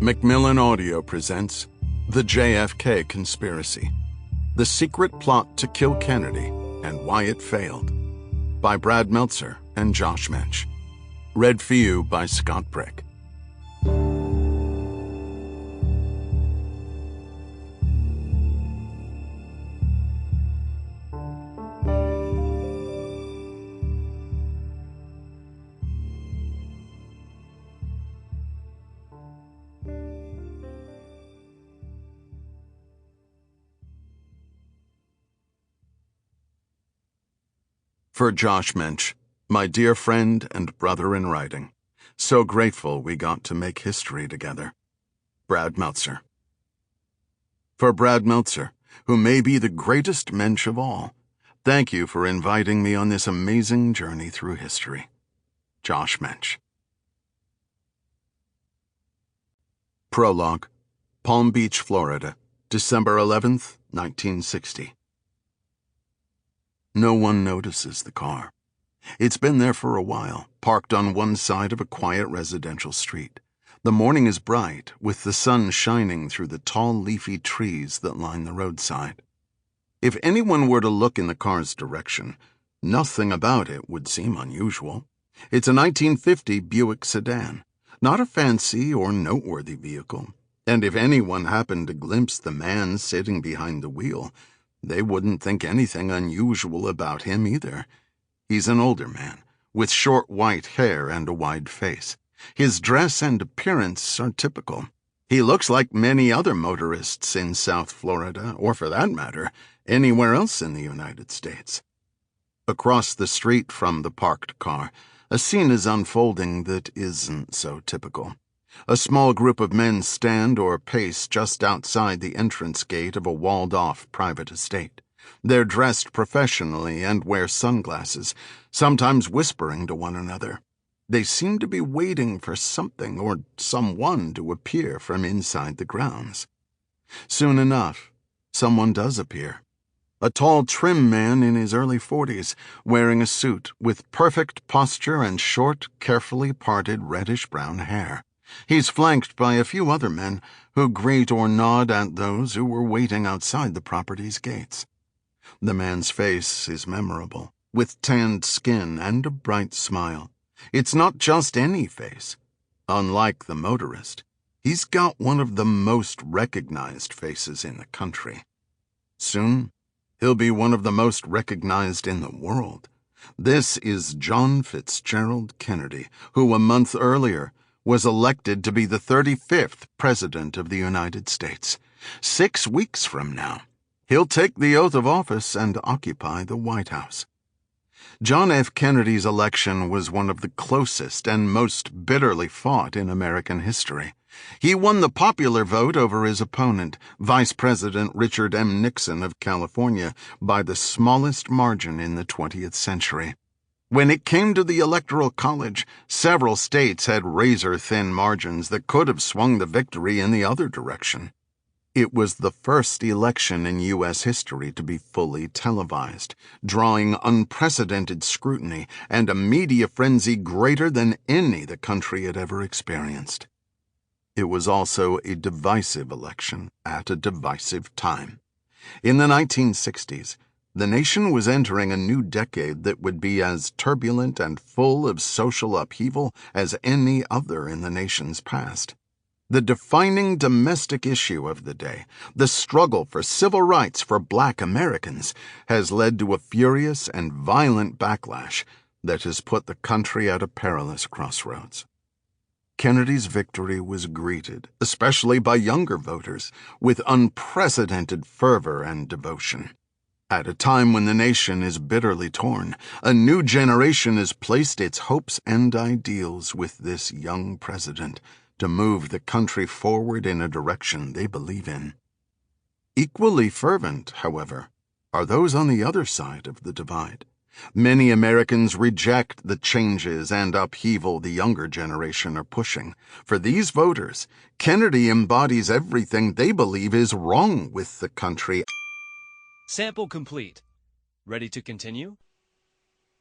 Macmillan Audio presents The JFK Conspiracy, The Secret Plot to Kill Kennedy and Why It Failed, by Brad Meltzer and Josh Mensch. Read for you by Scott Brick. For Josh Mensch, my dear friend and brother in writing, so grateful we got to make history together. Brad Meltzer. For Brad Meltzer, who may be the greatest Mensch of all, thank you for inviting me on this amazing journey through history. Josh Mensch. Prologue, Palm Beach, Florida, December 11th, 1960. No one notices the car. It's been there for a while, parked on one side of a quiet residential street. The morning is bright, with the sun shining through the tall leafy trees that line the roadside. If anyone were to look in the car's direction, nothing about it would seem unusual. It's a 1950 Buick sedan, not a fancy or noteworthy vehicle, and if anyone happened to glimpse the man sitting behind the wheel, they wouldn't think anything unusual about him either. He's an older man, with short white hair and a wide face. His dress and appearance are typical. He looks like many other motorists in South Florida, or for that matter, anywhere else in the United States. Across the street from the parked car, a scene is unfolding that isn't so typical. A small group of men stand or pace just outside the entrance gate of a walled-off private estate. They're dressed professionally and wear sunglasses, sometimes whispering to one another. They seem to be waiting for something or someone to appear from inside the grounds. Soon enough, someone does appear. A tall, trim man in his early 40s, wearing a suit with perfect posture and short, carefully parted reddish-brown hair. He's flanked by a few other men who greet or nod at those who were waiting outside the property's gates. The man's face is memorable, with tanned skin and a bright smile. It's not just any face. Unlike the motorist, he's got one of the most recognized faces in the country. Soon, he'll be one of the most recognized in the world. This is John Fitzgerald Kennedy, who a month earlier was elected to be the 35th President of the United States. 6 weeks from now, he'll take the oath of office and occupy the White House. John F. Kennedy's election was one of the closest and most bitterly fought in American history. He won the popular vote over his opponent, Vice President Richard M. Nixon of California, by the smallest margin in the 20th century. When it came to the Electoral College, several states had razor-thin margins that could have swung the victory in the other direction. It was the first election in U.S. history to be fully televised, drawing unprecedented scrutiny and a media frenzy greater than any the country had ever experienced. It was also a divisive election at a divisive time. In the 1960s, the nation was entering a new decade that would be as turbulent and full of social upheaval as any other in the nation's past. The defining domestic issue of the day, the struggle for civil rights for Black Americans, has led to a furious and violent backlash that has put the country at a perilous crossroads. Kennedy's victory was greeted, especially by younger voters, with unprecedented fervor and devotion. At a time when the nation is bitterly torn, a new generation has placed its hopes and ideals with this young president to move the country forward in a direction they believe in. Equally fervent, however, are those on the other side of the divide. Many Americans reject the changes and upheaval the younger generation are pushing. For these voters, Kennedy embodies everything they believe is wrong with the country. Sample complete. Ready to continue?